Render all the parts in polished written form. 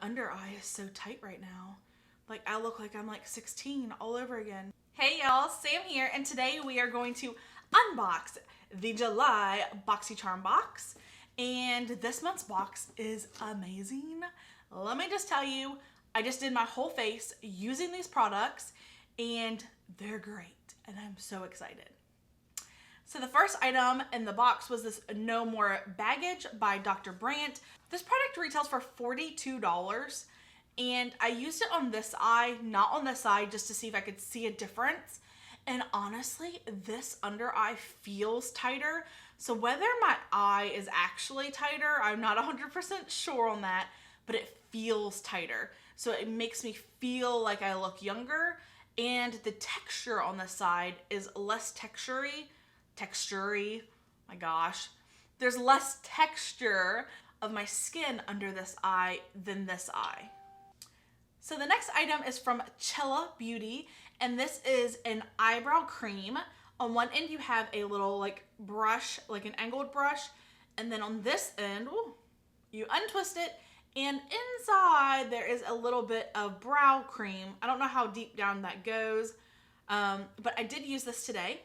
under eye is so tight right now. Like, I look like I'm like 16 all over again. Hey y'all, Sam here, and today we are going to unbox the July Boxy Charm box. And this month's box is amazing. Let me just tell you, I just did my whole face using these products and they're great, and I'm so excited. So the first item in the box was this No More Baggage by Dr. Brandt. This product retails for $42, and I used it on this eye, not on this eye, just to see if I could see a difference. And honestly, this under eye feels tighter. So whether my eye is actually tighter, I'm not 100% sure on that, but it feels tighter. So it makes me feel like I look younger, and the texture on the side is less textury, my gosh. There's less texture of my skin under this eye than this eye. So the next item is from Chella Beauty, and this is an eyebrow cream. On one end you have a little like brush, like an angled brush, and then on this end, ooh, you untwist it, and inside there is a little bit of brow cream. I don't know how deep down that goes, but I did use this today,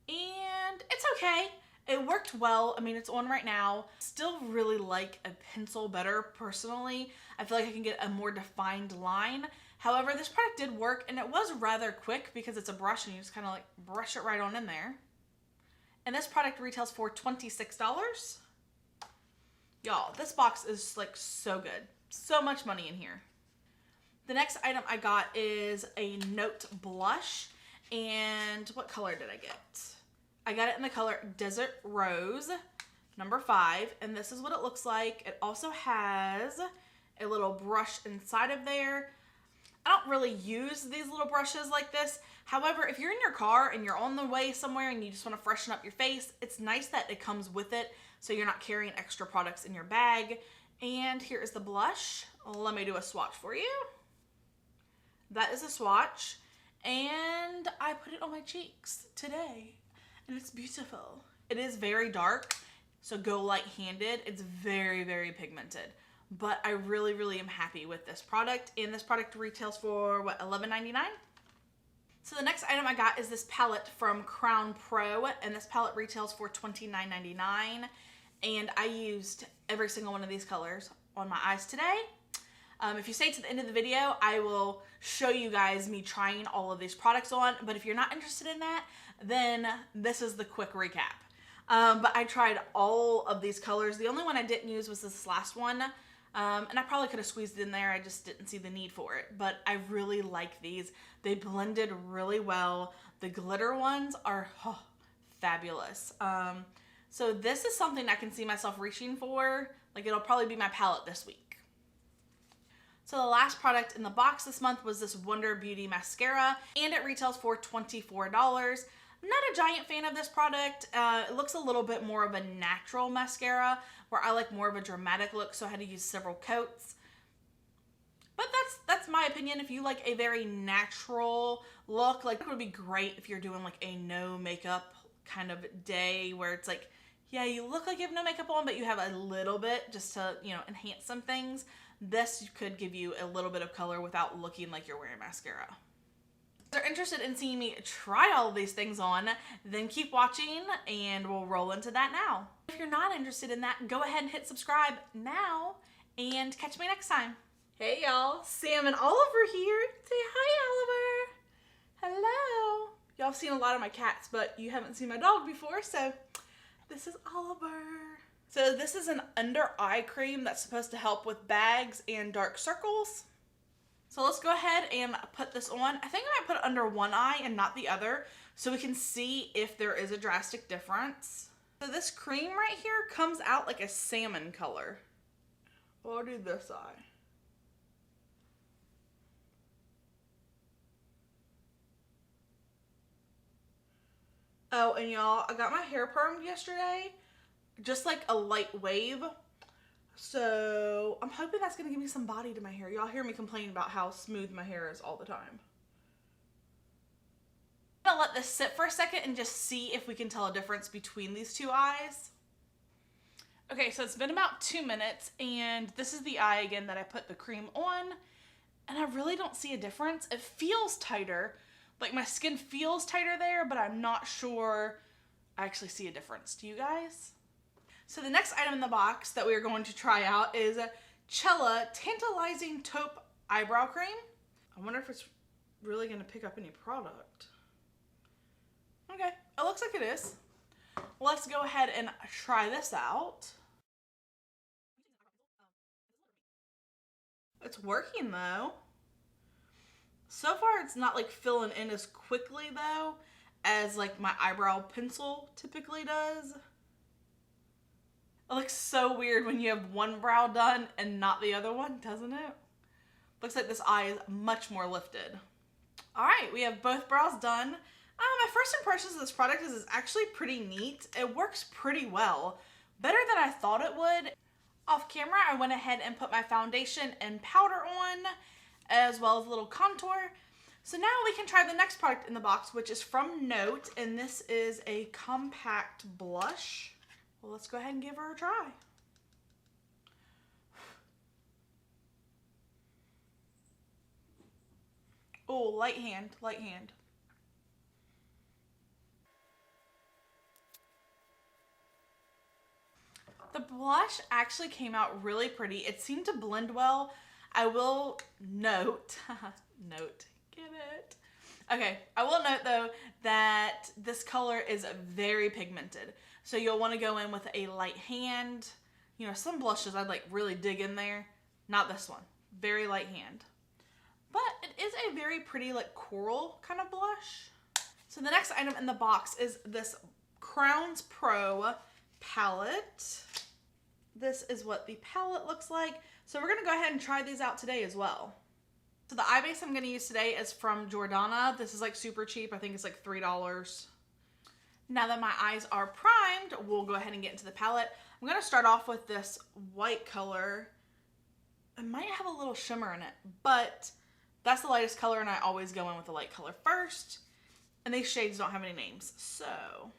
and it's okay. It worked well. I mean, it's on right now. Still really like a pencil better, personally. I feel like I can get a more defined line. However, this product did work, and it was rather quick because it's a brush and you just kind of like brush it right on in there. And this product retails for $26. Y'all, this box is like so good. So much money in here. The next item I got is a Note blush. And what color did I get? I got it in the color Desert Rose, number 5. And this is what it looks like. It also has a little brush inside of there. I don't really use these little brushes like this. However, if you're in your car and you're on the way somewhere and you just want to freshen up your face, it's nice that it comes with it so you're not carrying extra products in your bag. And here is the blush. Let me do a swatch for you. That is a swatch. And I put it on my cheeks today, and it's beautiful. It is very dark, so go light-handed. It's very, very pigmented. But I really, really am happy with this product, and this product retails for, what, $11.99? So the next item I got is this palette from Crown Pro, and this palette retails for $29.99, and I used every single one of these colors on my eyes today. If you stay to the end of the video, I will show you guys me trying all of these products on, but if you're not interested in that, then this is the quick recap. But I tried all of these colors. The only one I didn't use was this last one. And I probably could have squeezed it in there. I just didn't see the need for it. But I really like these. They blended really well. The glitter ones are fabulous. So this is something I can see myself reaching for. Like, it'll probably be my palette this week. So the last product in the box this month was this Wonder Beauty mascara, and it retails for $24. I'm not a giant fan of this product. It looks a little bit more of a natural mascara, where I like more of a dramatic look, so I had to use several coats. But that's my opinion. If you like a very natural look, like, it would be great if you're doing like a no makeup kind of day where it's like, yeah, you look like you have no makeup on, but you have a little bit just to, you know, enhance some things. This could give you a little bit of color without looking like you're wearing mascara. If you're interested in seeing me try all of these things on, then keep watching and we'll roll into that now. If you're not interested in that, go ahead and hit subscribe now and catch me next time. Hey y'all, Sam and Oliver here. Say hi, Oliver. Hello. Y'all have seen a lot of my cats, but you haven't seen my dog before, so this is Oliver. So this is an under eye cream that's supposed to help with bags and dark circles. So let's go ahead and put this on. I think I might put it under one eye and not the other, so we can see if there is a drastic difference. So this cream right here comes out like a salmon color. I'll do this eye. Oh, and y'all, I got my hair permed yesterday. Just like a light wave. So I'm hoping that's gonna give me some body to my hair. Y'all hear me complaining about how smooth my hair is all the time. I'm gonna let this sit for a second and just see if we can tell a difference between these two eyes. Okay, so it's been about 2 minutes, and this is the eye again that I put the cream on, and I really don't see a difference. It feels tighter, like my skin feels tighter there, but I'm not sure I actually see a difference. Do you guys? So the next item in the box that we are going to try out is a Chella Tantalizing Taupe Eyebrow Cream. I wonder if it's really going to pick up any product. Okay, it looks like it is. Let's go ahead and try this out. It's working though. So far it's not like filling in as quickly though as like my eyebrow pencil typically does. It looks so weird when you have one brow done and not the other one, doesn't it? Looks like this eye is much more lifted. All right, we have both brows done. My first impressions of this product is it's actually pretty neat. It works pretty well, better than I thought it would. Off camera, I went ahead and put my foundation and powder on, as well as a little contour. So now we can try the next product in the box, which is from Note, and this is a compact blush. Well, let's go ahead and give her a try. Oh, light hand, light hand. The blush actually came out really pretty. It seemed to blend well. I will note, get it? Okay, I will note though that this color is very pigmented. So you'll want to go in with a light hand. You know, some blushes I'd like really dig in there. Not this one, very light hand. But it is a very pretty like coral kind of blush. So the next item in the box is this Crowns Pro palette. This is what the palette looks like. So we're gonna go ahead and try these out today as well. So the eye base I'm gonna use today is from Jordana. This is like super cheap. I think it's like $3. Now that my eyes are primed, we'll go ahead and get into the palette. I'm gonna start off with this white color. It might have a little shimmer in it, but that's the lightest color and I always go in with the light color first. And these shades don't have any names, So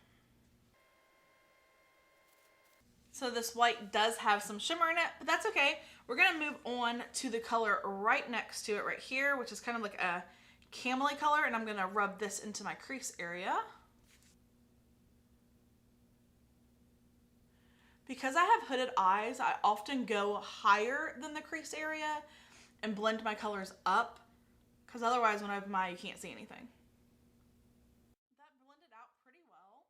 this white does have some shimmer in it, but that's okay. We're gonna move on to the color right next to it right here, which is kind of like a camely color, and I'm gonna rub this into my crease area. Because I have hooded eyes, I often go higher than the crease area and blend my colors up, because otherwise when I have my eye, you can't see anything. That blended out pretty well.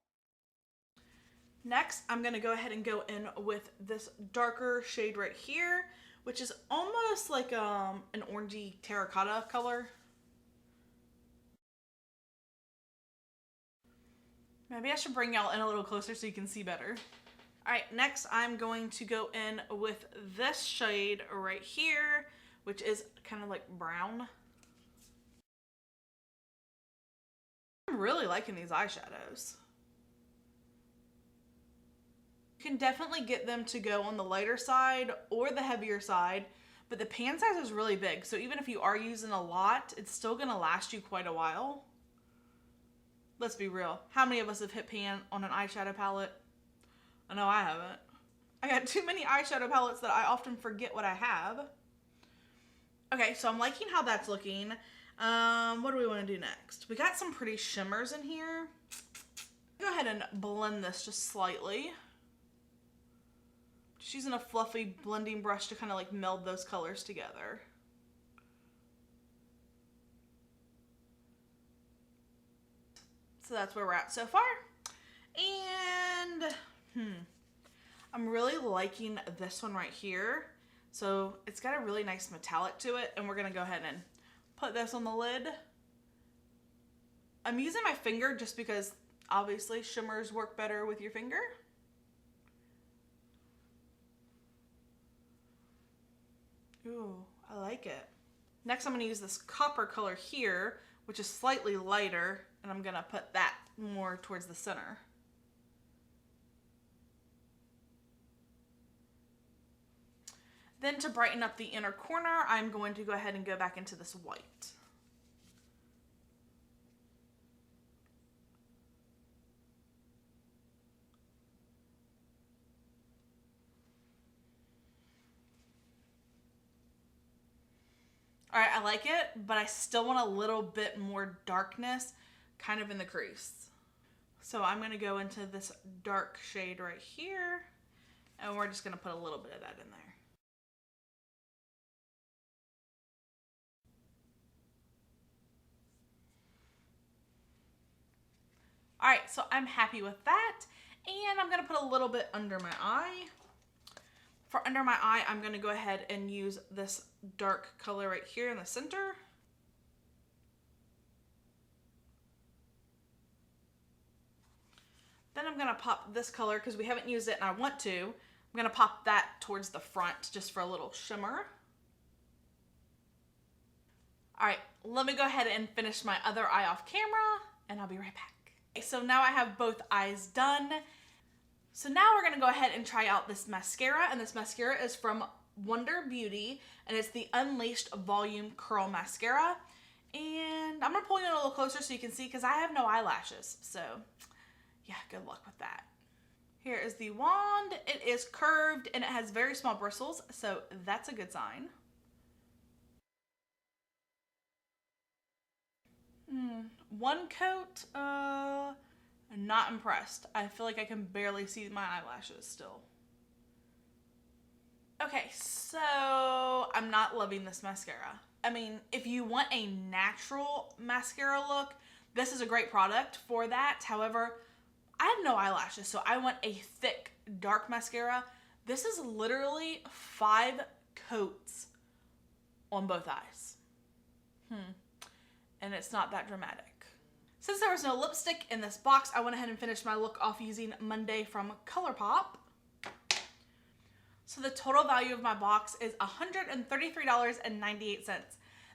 Next, I'm gonna go ahead and go in with this darker shade right here, which is almost like an orangey terracotta color. Maybe I should bring y'all in a little closer so you can see better. All right, next I'm going to go in with this shade right here, which is kind of like brown. I'm really liking these eyeshadows. You can definitely get them to go on the lighter side or the heavier side, but the pan size is really big, so even if you are using a lot, it's still gonna last you quite a while. Let's be real. How many of us have hit pan on an eyeshadow palette? I know I haven't. I got too many eyeshadow palettes that I often forget what I have. Okay, so I'm liking how that's looking. What do we want to do next? We got some pretty shimmers in here. Go ahead and blend this just slightly. Just using a fluffy blending brush to kind of like meld those colors together. So that's where we're at so far. And I'm really liking this one right here. So it's got a really nice metallic to it, and we're gonna go ahead and put this on the lid. I'm using my finger just because obviously shimmers work better with your finger. Ooh, I like it. Next I'm gonna use this copper color here, which is slightly lighter, and I'm gonna put that more towards the center. Then to brighten up the inner corner, I'm going to go ahead and go back into this white. All right, I like it, but I still want a little bit more darkness kind of in the crease. So I'm gonna go into this dark shade right here, and we're just gonna put a little bit of that in there. All right, so I'm happy with that, and I'm gonna put a little bit under my eye. For under my eye, I'm gonna go ahead and use this dark color right here in the center. Then I'm gonna pop this color because we haven't used it and I want to. I'm gonna pop that towards the front just for a little shimmer. All right, let me go ahead and finish my other eye off camera and I'll be right back. Okay, so now I have both eyes done. So now we're gonna go ahead and try out this mascara, and this mascara is from Wonder Beauty, and it's the Unleashed Volume Curl Mascara. And I'm gonna pull you in a little closer so you can see because I have no eyelashes. So yeah, good luck with that. Here is the wand. It is curved and it has very small bristles, so that's a good sign. One coat, not impressed. I feel like I can barely see my eyelashes still. Okay, so I'm not loving this mascara. I mean, if you want a natural mascara look, this is a great product for that. However, I have no eyelashes, so I want a thick, dark mascara. This is literally 5 coats on both eyes. And it's not that dramatic. Since there was no lipstick in this box, I went ahead and finished my look off using Monday from ColourPop. So the total value of my box is $133.98.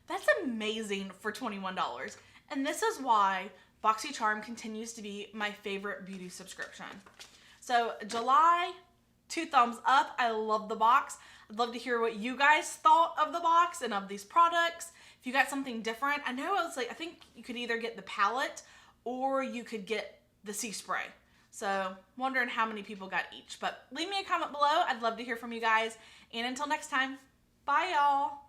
That's amazing for $21. And this is why Boxycharm continues to be my favorite beauty subscription. So July, 2 thumbs up. I love the box. I'd love to hear what you guys thought of the box and of these products. If you got something different, I know I think you could either get the palette or you could get the sea spray. So wondering how many people got each, but leave me a comment below. I'd love to hear from you guys. And until next time, bye y'all.